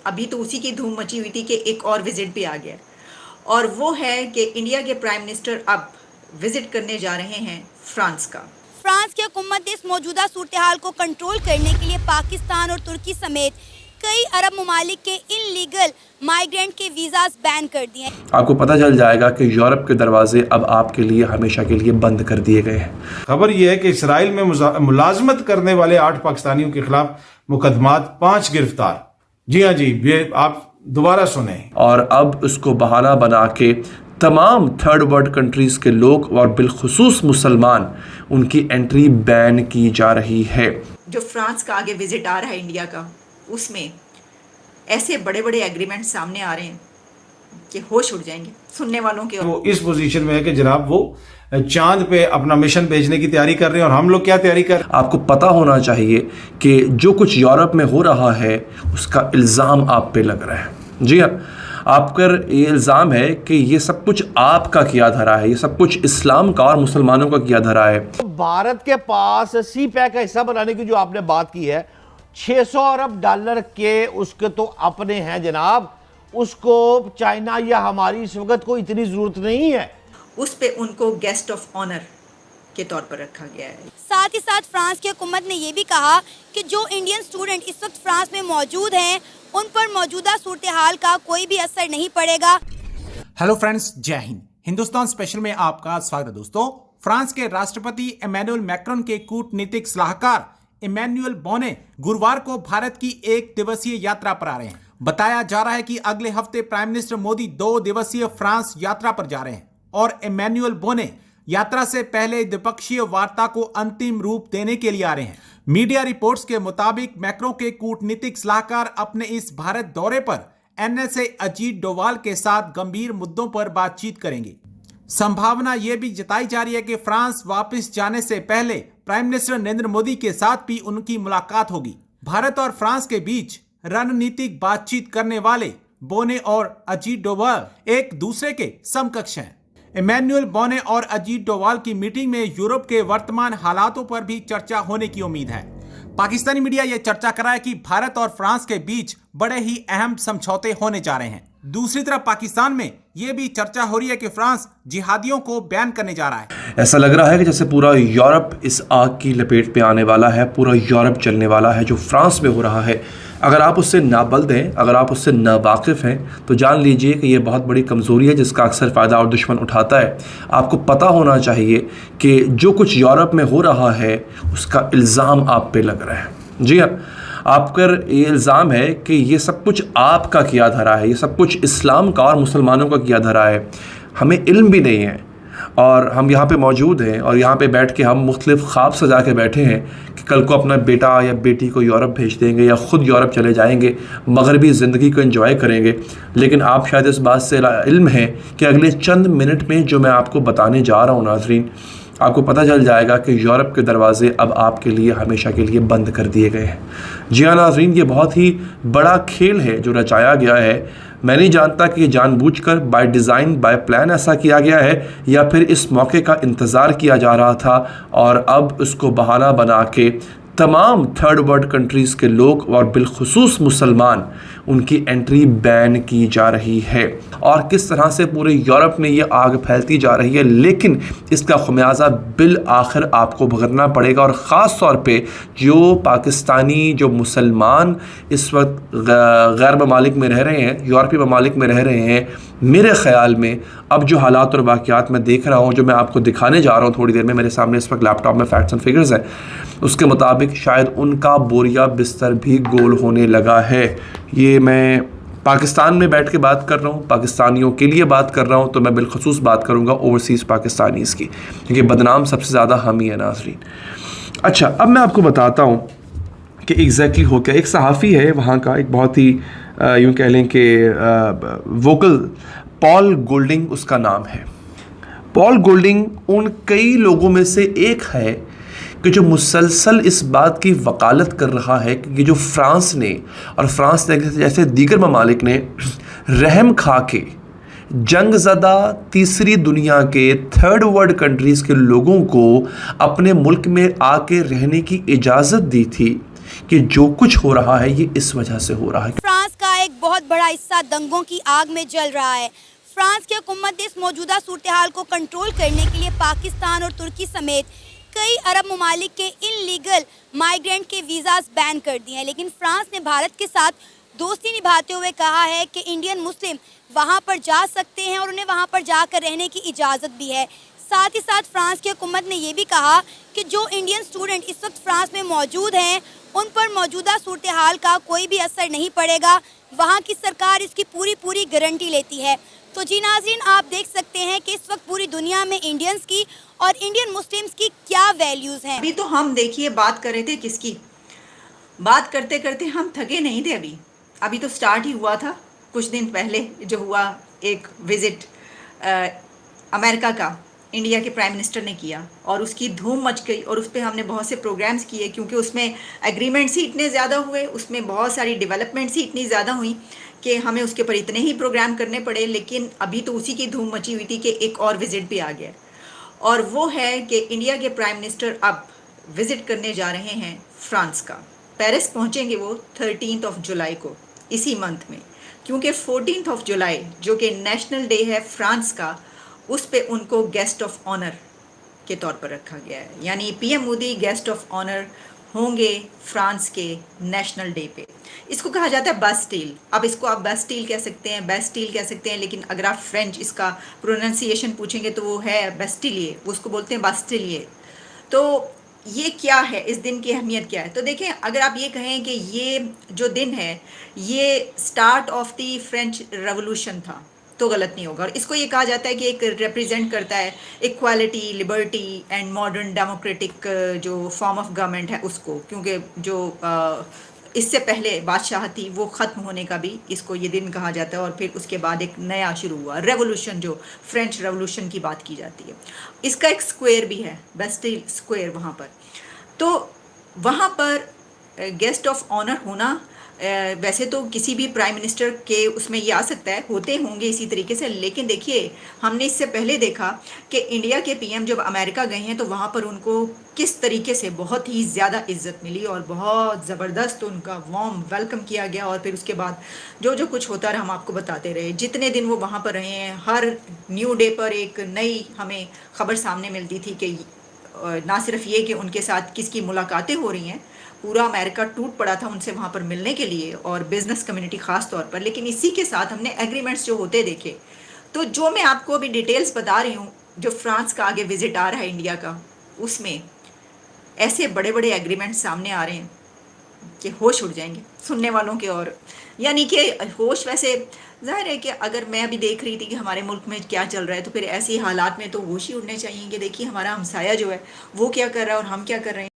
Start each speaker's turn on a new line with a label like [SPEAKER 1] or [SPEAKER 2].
[SPEAKER 1] अभी तो उसी की धूम मची हुई थी कि एक और विजिट भी आ गया, और वो है कि इंडिया के प्राइम मिनिस्टर अब विजिट करने जा रहे हैं फ्रांस का।
[SPEAKER 2] फ्रांस की हुकूमत ने इस मौजूदा सूरत हाल को कंट्रोल करने के लिए पाकिस्तान और तुर्की समेत कई अरब ममालिक के इनलीगल माइग्रेंट के वीज़ास बैन कर दिए हैं।
[SPEAKER 3] आपको पता चल जाएगा कि यूरोप के दरवाजे अब आपके लिए हमेशा के लिए बंद कर दिए गए हैं।
[SPEAKER 4] खबर यह है कि इसराइल में मुलाजमत करने वाले 8 पाकिस्तानियों के खिलाफ मुकदमात, 5 गिरफ्तार। जी हाँ जी, ये आप दोबारा सुने।
[SPEAKER 3] और अब उसको बहाना बना के तमाम थर्ड वर्ल्ड कंट्रीज़ के लोग और बिलखुसूस मुसलमान, उनकी एंट्री बैन की जा रही है।
[SPEAKER 1] जो फ्रांस का आगे विजिट आ रहा है इंडिया का, उसमें ऐसे बड़े बड़े एग्रीमेंट सामने आ रहे हैं कि होश उड़ जाएंगे सुनने वालों के।
[SPEAKER 4] वो इस पोजीशन में है कि जनाब वो चांद पे अपना मिशन भेजने की तैयारी कर रहे हैं, और हम लोग क्या तैयारी कर रहे हैं?
[SPEAKER 3] आपको पता होना चाहिए कि जो कुछ यूरोप में हो रहा है उसका इल्ज़ाम आप पे लग रहा है। जी हाँ, आप पर ये इल्ज़ाम है कि ये सब कुछ आपका किया धरा है, ये सब कुछ इस्लाम का और मुसलमानों का किया धरा है।
[SPEAKER 5] भारत के पास सी पैक का हिस्सा बनाने की जो आपने बात की है, 600 अरब डॉलर के उसके तो अपने हैं जनाब, उसको चाइना या हमारी इस वक्त को इतनी जरूरत नहीं है।
[SPEAKER 1] उस पे उनको गेस्ट ऑफ ऑनर के तौर पर रखा गया है।
[SPEAKER 2] साथ ही साथ फ्रांस की हुकूमत ने यह भी कहा कि जो इंडियन स्टूडेंट इस वक्त फ्रांस में मौजूद हैं, उन पर मौजूदा सूरत हाल का कोई भी असर नहीं पड़ेगा।
[SPEAKER 6] हेलो फ्रेंड्स, जय हिंद। हिंदुस्तान स्पेशल में आपका स्वागत है दोस्तों। फ्रांस के राष्ट्रपति इमैनुअल मैक्रोन के कूटनीतिक सलाहकार इमैनुअल बोने गुरुवार को भारत की 1 दिवसीय यात्रा पर आ रहे हैं। बताया जा रहा है कि अगले हफ्ते प्राइम मिनिस्टर मोदी 2 दिवसीय फ्रांस यात्रा पर जा रहे हैं और इमैनुअल बोने यात्रा से पहले द्विपक्षीय वार्ता को अंतिम रूप देने के लिए आ रहे हैं। मीडिया रिपोर्ट्स के मुताबिक मैक्रों के कूटनीतिक सलाहकार अपने इस भारत दौरे पर एनएसए अजीत डोवाल के साथ गंभीर मुद्दों पर बातचीत करेंगे। संभावना यह भी जताई जा रही है कि फ्रांस वापस जाने से पहले प्राइम मिनिस्टर नरेंद्र मोदी के साथ भी उनकी मुलाकात होगी। भारत और फ्रांस के बीच रणनीतिक बातचीत करने वाले बोने और अजीत डोवाल एक दूसरे के समकक्ष हैं। इमैनुअल बोने और अजीत डोवाल की मीटिंग में यूरोप के वर्तमान हालातों पर भी चर्चा होने की उम्मीद है। पाकिस्तानी मीडिया यह चर्चा कर रहा है कि भारत और फ्रांस के बीच बड़े ही अहम समझौते होने जा रहे हैं। दूसरी तरफ पाकिस्तान में यह भी चर्चा हो रही है कि फ्रांस जिहादियों को बैन करने जा रहा है।
[SPEAKER 3] ऐसा लग रहा है कि जैसे पूरा यूरोप इस आग की लपेट में आने वाला है, पूरा यूरोप चलने वाला है जो फ्रांस में हो रहा है। अगर आप उससे नाबल्द हैं, अगर आप उससे नावाकिफ़ हैं, तो जान लीजिए कि ये बहुत बड़ी कमज़ोरी है जिसका अक्सर फ़ायदा और दुश्मन उठाता है। आपको पता होना चाहिए कि जो कुछ यूरोप में हो रहा है उसका इल्ज़ाम आप पे लग रहा है। जी हाँ, आप पर ये इल्ज़ाम है कि ये सब कुछ आपका किया धरा है, ये सब कुछ इस्लाम का और मुसलमानों का किया धरा है। हमें इल्म भी नहीं है और हम यहाँ पे मौजूद हैं और यहाँ पे बैठ के हम मुख्तलिफ ख्वाब सजा के बैठे हैं कि कल को अपना बेटा या बेटी को यूरोप भेज देंगे या ख़ुद यूरोप चले जाएंगे, मगरबी ज़िंदगी को एंजॉय करेंगे। लेकिन आप शायद इस बात से इल्म है कि अगले चंद मिनट में जो मैं आपको बताने जा रहा हूँ नाज़रीन, आपको पता चल जाएगा कि यूरोप के दरवाजे अब आपके लिए हमेशा के लिए बंद कर दिए गए हैं। जी हाँ नाज़रीन, ये बहुत ही बड़ा खेल है जो रचाया गया है। मैं नहीं जानता कि ये जानबूझकर बाय डिज़ाइन बाय प्लान ऐसा किया गया है या फिर इस मौके का इंतज़ार किया जा रहा था और अब उसको बहाना बना के तमाम थर्ड वर्ल्ड कंट्रीज़ के लोग और बिलखुसूस मुसलमान, उनकी एंट्री बैन की जा रही है। और किस तरह से पूरे यूरोप में ये आग फैलती जा रही है, लेकिन इसका खमियाजा बिल आखिर आपको भुगतना पड़ेगा। और ख़ास तौर पे जो पाकिस्तानी, जो मुसलमान इस वक्त गैर ममालिक में रह रहे हैं, यूरोपीय ममालिक में रह रहे हैं, मेरे ख़्याल में अब जो हालात और वाक़यात मैं देख रहा हूँ, जो मैं आपको दिखाने जा रहा हूँ थोड़ी देर में, मेरे सामने इस वक्त लैपटॉप में फैक्ट्स एंड फिगर्स हैं, उसके मुताबिक शायद उनका बोरिया बिस्तर भी गोल होने लगा है। ये मैं पाकिस्तान में बैठ के बात कर रहा हूँ, पाकिस्तानियों के लिए बात कर रहा हूँ, तो मैं बिलखुसूस बात करूँगा ओवरसीज़ पाकिस्तानीज़ की, क्योंकि बदनाम सबसे ज़्यादा हम ही है नाज़रीन। अच्छा, अब मैं आपको बताता हूँ कि एग्जैक्टली हो क्या। एक सहाफ़ी है वहाँ का, एक बहुत ही यूँ कह लें कि वोकल, पॉल गोल्डिंग उसका नाम है। पॉल गोल्डिंग उन कई लोगों में से एक है कि जो मुसलसल इस बात की वकालत कर रहा है कि जो फ्रांस ने जैसे दीगर ममालिक ने रहम खा के जंग ज़दा तीसरी दुनिया के थर्ड वर्ल्ड कंट्रीज़ के लोगों को अपने मुल्क में आके रहने की इजाज़त दी थी, कि जो कुछ हो रहा है ये इस वजह से हो रहा है।
[SPEAKER 2] फ्रांस का एक बहुत बड़ा हिस्सा दंगों की आग में जल रहा है। फ्रांस की हुकूमत ने इस मौजूदा सूरत हाल को कंट्रोल करने के लिए पाकिस्तान और तुर्की समेत कई अरब ममालिक के इनलीगल माइग्रेंट के वीज़ास बैन कर दिए हैं। लेकिन फ्रांस ने भारत के साथ दोस्ती निभाते हुए कहा है कि इंडियन मुस्लिम वहां पर जा सकते हैं और उन्हें वहां पर जाकर रहने की इजाज़त भी है। साथ ही साथ फ्रांस की हुकूमत ने ये भी कहा कि जो इंडियन स्टूडेंट इस वक्त फ्रांस में मौजूद हैं उन पर मौजूदा सूरत हाल का कोई भी असर नहीं पड़ेगा। वहाँ की सरकार इसकी पूरी गारंटी लेती है। तो जी नाज़रीन, आप देख सकते हैं कि इस वक्त पूरी दुनिया में इंडियंस की और इंडियन मुस्लिम्स की क्या वैल्यूज़ हैं।
[SPEAKER 1] अभी तो हम देखिए बात कर रहे थे किसकी, बात करते करते हम थके नहीं थे। अभी तो स्टार्ट ही हुआ था। कुछ दिन पहले जो हुआ एक विज़िट अमेरिका का इंडिया के प्राइम मिनिस्टर ने किया और उसकी धूम मच गई और उस पर हमने बहुत से प्रोग्राम्स किए, क्योंकि उसमें एग्रीमेंट्स ही इतने ज़्यादा हुए, उसमें बहुत सारी डेवलपमेंट्स ही इतनी ज़्यादा हुई कि हमें उसके ऊपर इतने ही प्रोग्राम करने पड़े। लेकिन अभी तो उसी की धूम मची हुई थी कि एक और विज़िट भी आ गया, और वो है कि इंडिया के प्राइम मिनिस्टर अब विज़िट करने जा रहे हैं फ्रांस का। पेरिस पहुंचेंगे वो 13 जुलाई को, इसी मंथ में, क्योंकि 14 जुलाई जो कि नेशनल डे है फ्रांस का, उस पे उनको गेस्ट ऑफ ऑनर के तौर पर रखा गया है। यानी PM Modi guest of honour होंगे फ्रांस के नेशनल डे पे। इसको कहा जाता है बास्टील। अब इसको आप बास्टील कह सकते हैं, बेस्टील कह सकते हैं, लेकिन अगर आप फ्रेंच इसका प्रोनाउंसिएशन पूछेंगे तो वो है बेस्टिलिए, उसको बोलते हैं बास्टिलिए। तो ये क्या है, इस दिन की अहमियत क्या है? तो देखें, अगर आप ये कहें कि ये जो दिन है ये start of the French revolution था तो गलत नहीं होगा। और इसको ये कहा जाता है कि एक रिप्रेजेंट करता है equality, liberty and modern democratic जो फॉर्म ऑफ गवर्नमेंट है उसको, क्योंकि जो इससे पहले बादशाह थी वो ख़त्म होने का भी इसको ये दिन कहा जाता है। और फिर उसके बाद एक नया शुरू हुआ रेवोल्यूशन, जो फ्रेंच रेवोल्यूशन की बात की जाती है। इसका एक स्क्वायर भी है, बेस्टिल स्क्वायर वहाँ पर। तो वहाँ पर गेस्ट ऑफ ऑनर होना वैसे तो किसी भी प्राइम मिनिस्टर के उसमें ये आ सकता है, होते होंगे इसी तरीके से। लेकिन देखिए, हमने इससे पहले देखा कि इंडिया के पीएम जब अमेरिका गए हैं तो वहाँ पर उनको किस तरीके से बहुत ही ज़्यादा इज्जत मिली और बहुत ज़बरदस्त उनका वार्म वेलकम किया गया। और फिर उसके बाद जो जो कुछ होता रहा हम आपको बताते रहे। जितने दिन वो वहाँ पर रहे हैं, हर न्यू डे पर एक नई हमें खबर सामने मिलती थी कि ना सिर्फ ये कि उनके साथ किसकी मुलाकातें हो रही हैं, पूरा अमेरिका टूट पड़ा था उनसे वहाँ पर मिलने के लिए, और बिज़नेस कम्युनिटी ख़ास तौर पर। लेकिन इसी के साथ हमने एग्रीमेंट्स जो होते देखे। तो जो मैं आपको अभी डिटेल्स बता रही हूँ, जो फ्रांस का आगे विज़िट आ रहा है इंडिया का, उसमें ऐसे बड़े बड़े एग्रीमेंट्स सामने आ रहे हैं कि होश उड़ जाएंगे सुनने वालों के। और यानी कि होश, वैसे ज़ाहिर है कि अगर मैं अभी देख रही थी कि हमारे मुल्क में क्या चल रहा है, तो फिर ऐसे हालात में तो होश ही उड़ने चाहिए कि देखिए हमारा हमसाया जो है वो क्या कर रहा है और हम क्या कर रहे हैं।